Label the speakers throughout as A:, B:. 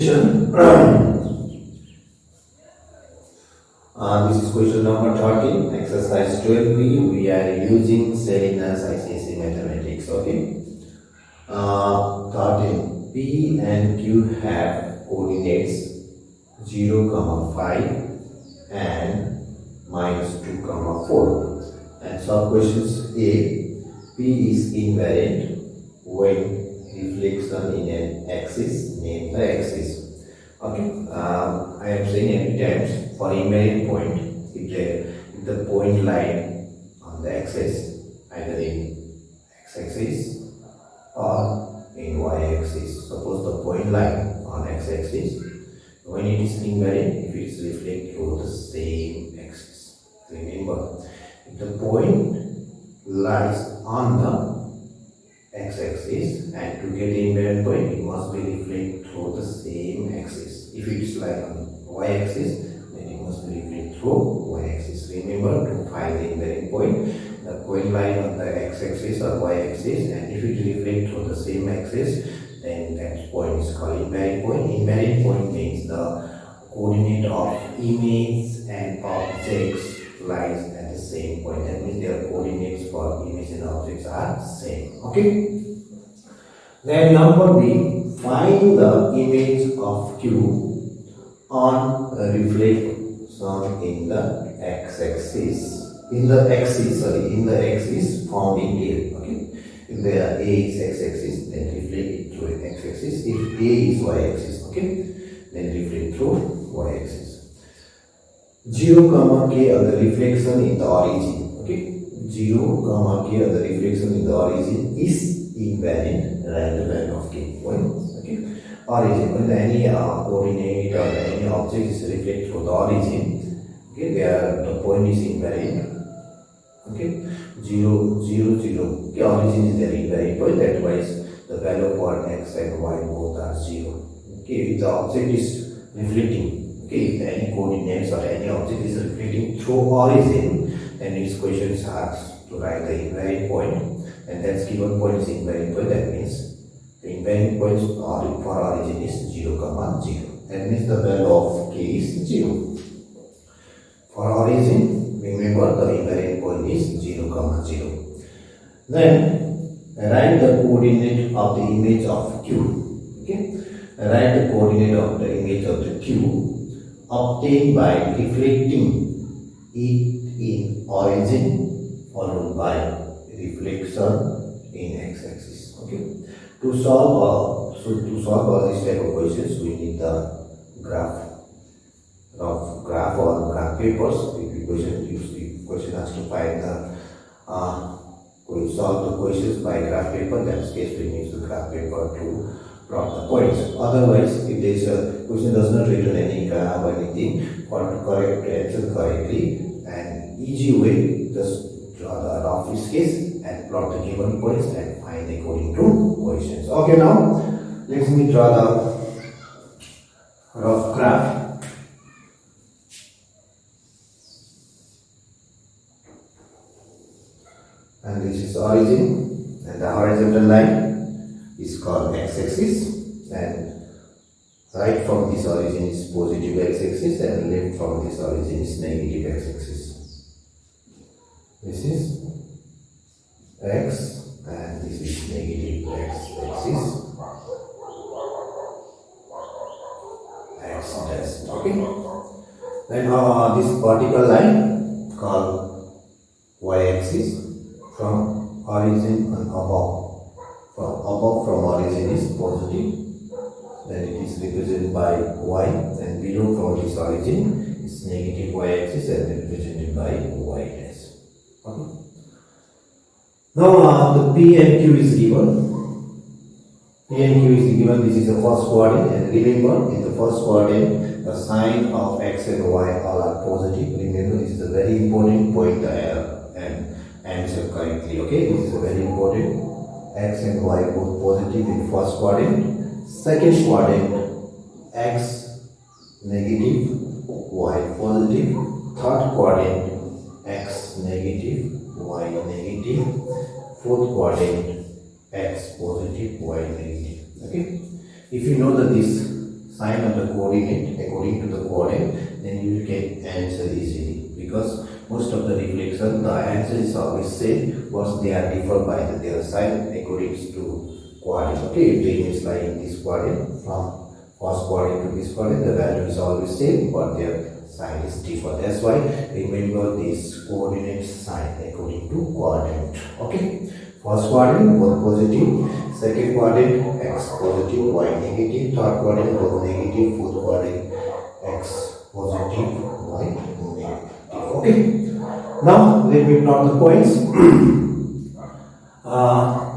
A: This is question number 13, exercise 12b. We are using Selena's ICSE mathematics. Okay. 13. P and Q have coordinates 0, 5 and -2, 4. And some questions A. P is invariant when reflection in an axis, name the axis. Okay, I am saying every time for invariant point, if the point lie on the axis, either in x-axis or in y-axis. Suppose the point lie on x-axis, when it is invariant, if it is reflect through the same axis. Remember, if the point lies on the x-axis, and to get the invariant point, it must be reflect through the same axis. If it is like on y-axis, then it must be reflect through y-axis. Remember, to find the invariant point, the point lie on the x-axis or y-axis, and if it reflect through the same axis, then that point is called invariant point. Invariant point means the coordinate of image and objects lies at the same point. That means their coordinates for image and objects are same. Okay. Then number B, find the image of Q on a reflection in the x-axis. In the axis found in A. Okay. If there A is x-axis, then reflect it through x-axis. If A is y-axis, okay, then reflect through y-axis. 0, k are the reflection in the origin. Okay, 0, k are the reflection in the origin is invariant rather than the value of k. Okay, origin, when any coordinate or any object is reflected through the origin, okay, the point is invariant. Okay, 0, 0, 0. Okay, origin is their invariant point. That wise, the value for x and y both are 0. Okay, if the object is reflecting. Okay, if any coordinates or any object is reflecting through origin, then its question is asked to write the invariant point, and that's given point is invariant point. That means the invariant point for origin is 0, 0. That means the value of k is 0. For origin, remember the invariant point is 0, 0. Then write the coordinate of the image of Q. Okay, write the coordinate of the image of the Q obtained by reflecting it in origin followed by reflection in x-axis. Okay. To solve all these type of questions, we need the graph or graph papers. If the question has to find the solve the questions by graph paper, that case we use the graph paper to plot the points. Otherwise, if there is a question does not written any graph or anything, for to correct answer correctly, and easy way, just draw the rough sketch and plot the given points and find according to questions. Okay, now let me draw the rough graph. And this is origin, and the horizontal line is called x-axis, and right from this origin is positive x-axis, and left from this origin is negative x-axis. This is x, and this is negative x-axis. X dash. Okay. Then this vertical line called y-axis from origin and above. From origin is positive, then it is represented by y, and below from this origin is negative y-axis and represented by y dash. Okay. Now the P and Q is given. P and Q is given. This is the first coordinate, and remember in the first coordinate the sign of x and y all are positive. Remember, this is a very important point and answer correctly. Okay, this is a very important. X and y both positive in first quadrant. Second quadrant, x negative, y positive. Third quadrant, x negative, y negative. Fourth quadrant, x positive, y negative. Okay. If you know that this sign of the coordinate according to the coordinate, then you can answer easily, because most of the reflection the answer is always same, but they are differ by their sign according to coordinate. Okay, if the image lie in this coordinate from first coordinate to this coordinate, the value is always same, but their sign is different. That's why remember this coordinate sign according to coordinate. Okay, first coordinate both positive, second coordinate x positive, y negative, third coordinate both negative, fourth coordinate x positive, y negative. Okay, now let me plot the points.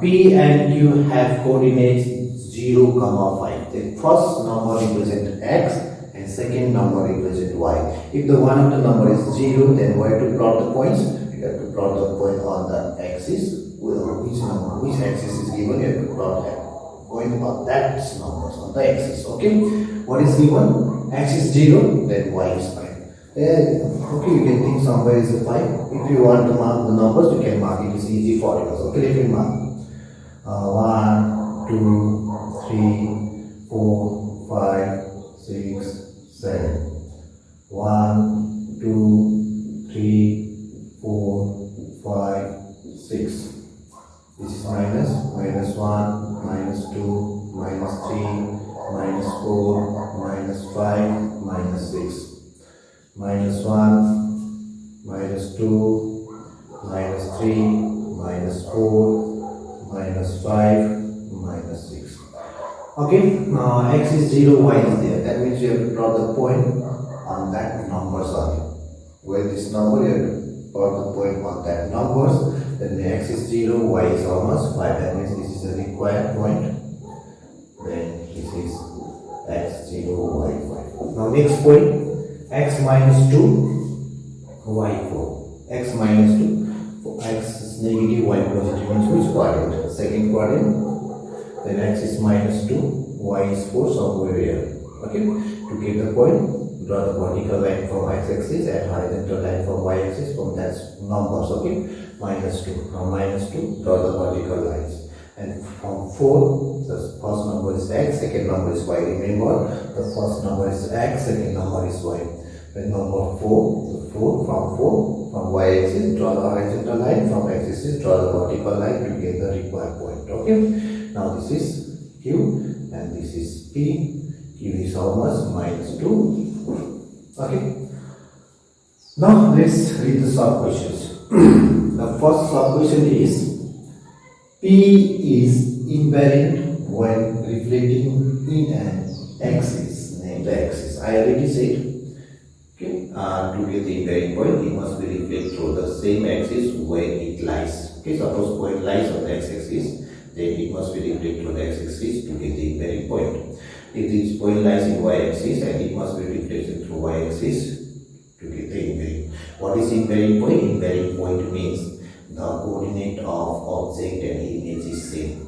A: P and Q have coordinates 0, 5. The first number represents x and second number represents y. If the one of the number is 0, then where to plot the points? You have to plot the point on the axis. Which axis is given, you have to plot that point on that numbers on the axis. Okay, what is given? X is 0, then y is 5. Okay, you can think somewhere is a 5. If you want to mark the numbers, you can mark it. It's easy for you. Okay, let me mark 1, 2, 3, 4, 5, 6, 7. 1, 2, 3, 4, 5, 6. This is minus 1, minus 2, minus 3, minus 4, minus 5, minus 6. Minus 1, minus 2, minus 3, minus 4, minus 5, minus 6. Okay, x is 0, y is there. That means you have to plot the point on that numbers only. Where this number, you have to plot the point on that numbers. Then the x is 0, y is almost 5. That means this is a required point. Then this is x 0, y 5. Now next point. X minus 2, y 4. X minus 2, x is negative, y positive, means which quadrant? Second quadrant. Then x is minus 2, y is 4, somewhere here. Okay, to get the point, draw the vertical line from x-axis and horizontal line from y-axis from that numbers. Okay, minus 2. From minus 2, draw the vertical lines. And from 4, the first number is x, second number is y. Remember, the first number is x, second number is y. Then number 4, from y-axis, draw the horizontal line, from x-axis, draw the vertical line to get the required point. Okay, now this is Q and this is P. Q is almost minus 2. Okay, now let's read the sub questions. The first sub question is P is invariant when reflecting in an axis, named the axis. I already said. Okay, to get the invariant point, it must be reflected through the same axis where it lies. Okay, suppose point lies on the x-axis, then it must be reflected through the x-axis to get the invariant point. If this point lies in y-axis, and it must be reflected through y-axis to get the invariant. What is invariant point? Invariant point means the coordinate of object and image is same.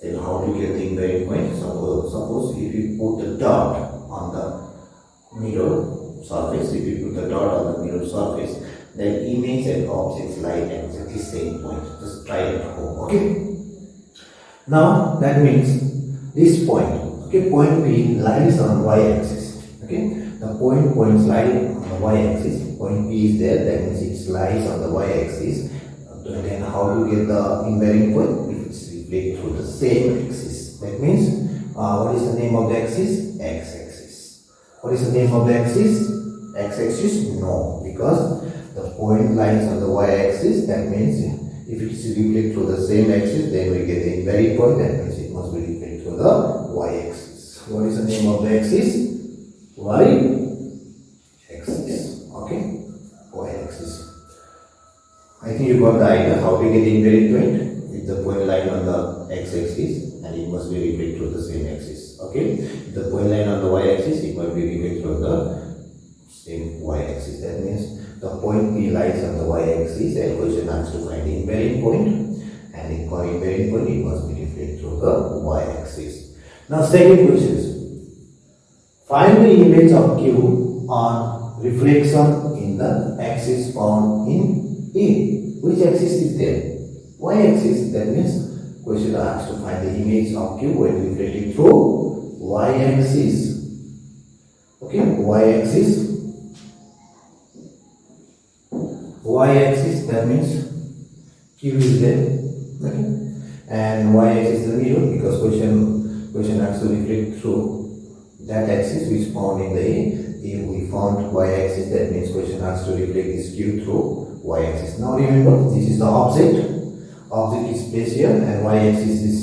A: Then how to get the invariant point? Suppose if you put the dot on the mirror surface, if you put the dot on the mirror surface, then image and objects lie at exactly same point. Just try it at home. Okay. Now that means this point. Okay, point P lies on y-axis. Okay, the points lie on the y-axis. Point P is there. That means it lies on the y-axis. Then how to get the invariant point? If it's reflected through the same axis. That means what is the name of the axis? X-axis. What is the name of the axis? X-axis? No, because the point lies on the y-axis. That means if it is reflected through the same axis, then we get the invariant point. That means it must be reflected through the y-axis. What is the name of the axis? Y-axis. Okay, y-axis. I think you got the idea how to get the invariant point. If the point line on the x-axis, and it must be reflected through the same axis. Okay, if the point line on the y-axis, it must be reflected through the same y-axis. That means the point P lies on the y-axis, and question asks to find the invariant point, and in invariant point, it must be reflected through the y-axis. Now, second question is find the image of Q on reflection in the axis found in A. Which axis is there? Y-axis. That means question asks to find the image of Q when reflecting through y-axis. Okay, y-axis, that means Q is there. Okay, and y-axis is the mirror, because question has to reflect through that axis which found in the A. If we found y-axis, that means question has to reflect this Q through y-axis. Now remember, this is the object. Object is placed here, and y-axis is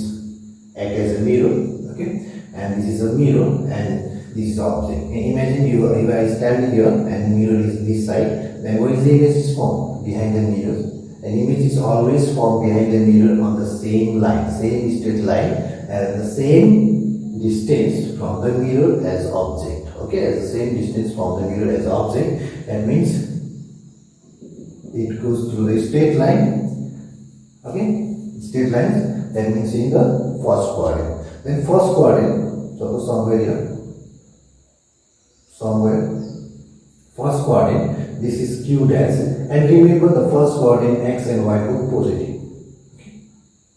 A: act as a mirror. Okay, and this is a mirror, and this is the object. And imagine you are standing here, and mirror is this side. Then what is the image is formed behind the mirror? An image is always formed behind the mirror on the same line, same straight line, and the same distance from the mirror as object. Okay, as the same distance from the mirror as object. That means it goes through the straight line. Okay, straight lines. That means in the first quadrant. Then first quadrant, suppose somewhere here, first quadrant, this is Q dash, and remember the first quadrant x and y both positive.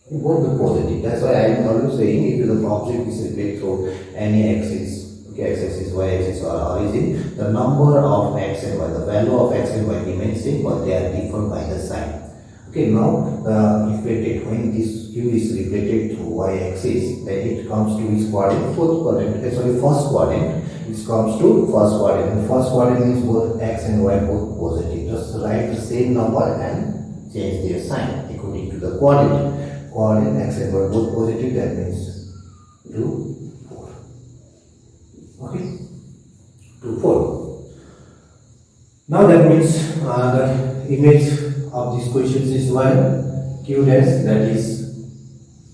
A: Okay, both the positive. That's why I am always saying if the object is reflected through any axis, okay, x-axis, y-axis or origin, the number of x and y, the value of x and y remains same, but they are different by the sign. Okay, now reflected, when this Q is reflected through y-axis, then it comes to its quadrant, first quadrant. It comes to first quadrant, and first quadrant means both x and y both positive. Just write the same number and change their sign according to the quadrant. Quadrant x and y both positive, that means 2, 4. Okay, 2, 4. Now that means the image of these questions is 1 Q dash, that is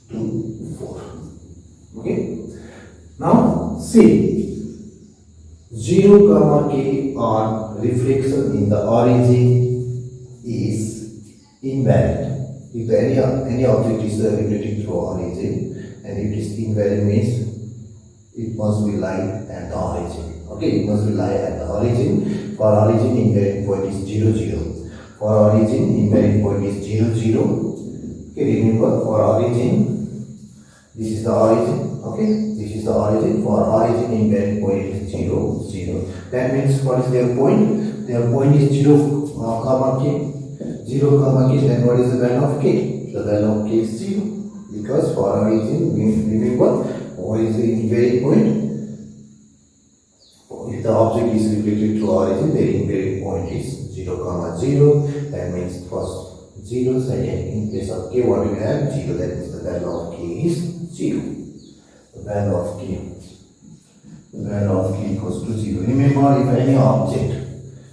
A: 2, 4. Okay, now see, 0, k on reflection in the origin is invalid. If any object is reflecting through origin, and if it is invalid means it must be lie at the origin. Okay, it must be lie at the origin. For origin, invariant point is 0, 0. For origin, invariant point is 0, 0. Okay, remember, for origin, this is the origin. Okay, this is the origin. For origin, invariant point is 0, 0. That means what is their point? Their point is 0, k. 0, k. Then what is the value of k? The value of k is 0. Because for origin, remember, what is the invariant point? If the object is reflected through origin, the invariant point is 0, 0. That means first 0, second in place of k, what we have? 0. That means the value of k is 0. The value of k equals to 0. Remember, if any object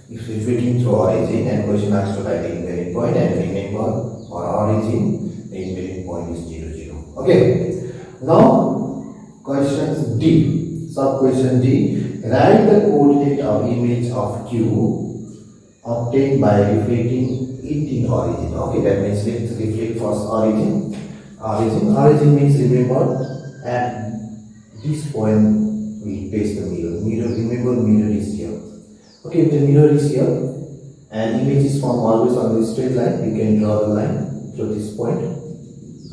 A: is reflecting through origin, and question has to write the invariant point, and remember, for origin, the invariant point is 0, 0. Okay. Now, question D. Sub question D. Write the coordinate of image of Q obtained by reflecting it in origin. Okay, that means let's reflect first origin. Origin means, remember, at this point we place the mirror. Remember, mirror is here. Okay, if the mirror is here and image is formed always on the straight line, you can draw the line to this point.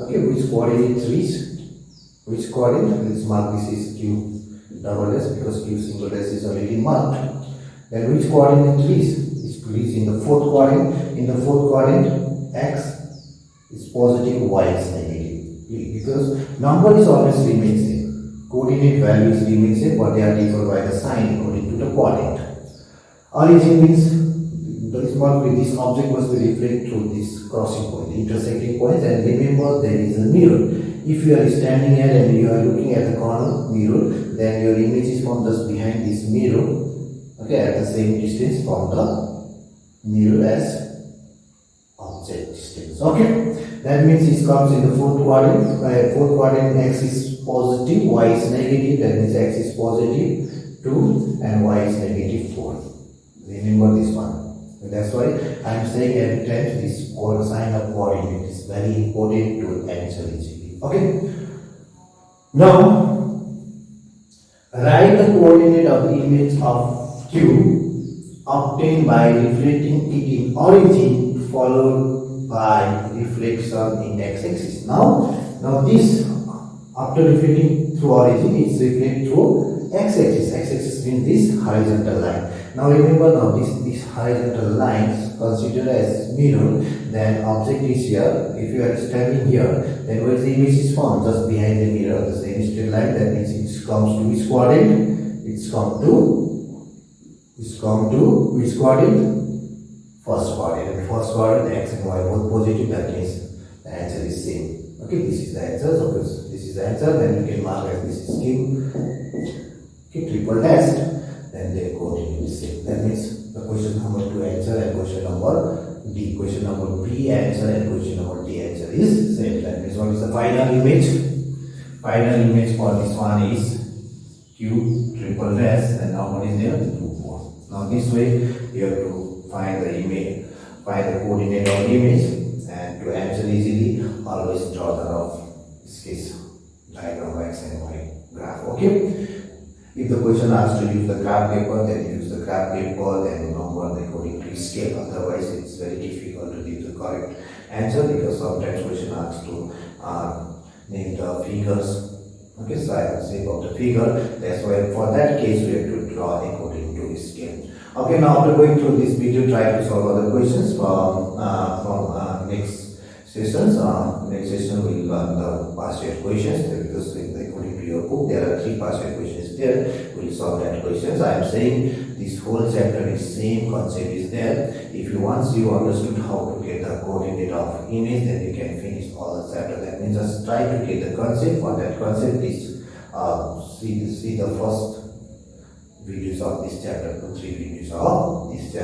A: Okay, which coordinate reach? Which coordinate? Let's mark this is Q double S, because Q single S is already marked. Then which coordinate reach? It's reached in the fourth quadrant. In the fourth quadrant, X is positive, Y is negative. Because number is always remains same. Coordinate values remain same, but they are different by the sign according to the quadrant. Origin means this object must be reflected through this crossing point, intersecting points, and remember there is a mirror. If you are standing here and you are looking at the corner mirror, then your image is formed just behind this mirror, okay, at the same distance from the mirror as object distance. Okay, that means it comes in the fourth quadrant. Fourth quadrant, X is positive, Y is negative. That means X is positive 2 and Y is negative 4. Remember this one. And that's why I am saying every time this sign of coordinate is very important to answer easily. Okay. Now write the coordinate of the image of Q obtained by reflecting it in origin followed by reflection in x-axis. Now this After reflecting through origin, it's reflected through x-axis. X-axis means this horizontal line. Now remember, now this horizontal lines considered as mirror. Then object is here. If you are standing here, then where the image is found? Just behind the mirror. The same straight line. That means it comes to which quadrant? It's come to which quadrant? First quadrant. And first quadrant, x and y both positive. That means the answer is same. Okay, this is the answer. So this is the answer. Then you can mark as this is Q. Okay, triple test. Then they coordinate is same. That means the question number 2 answer and question number D. Question number B answer and question number D answer is same. That means what is the final image? Final image for this one is Q triple S, and now what is there? 2, 4. Now this way you have to find the image, find the coordinate of the image, and to answer easily always draw the rough sketch diagram of x and y graph. Okay. If the question asks to use the graph paper, then use the graph paper, then number according to scale. Otherwise, it's very difficult to give the correct answer, because sometimes question asks to name the figures. Okay, so I will say about the figure. That's why for that case we have to draw according to scale. Okay, now after going through this video, try to solve other questions from next sessions. Next session we will learn the past year questions, because according to your book there are 3 past year questions there. We will solve that questions. I am saying this whole chapter is same concept is there. If you once you understood how to get the coordinate of image, then you can finish all the chapter. That means just try to get the concept. For that concept, please see the first videos of this chapter, 2-3 videos of this chapter.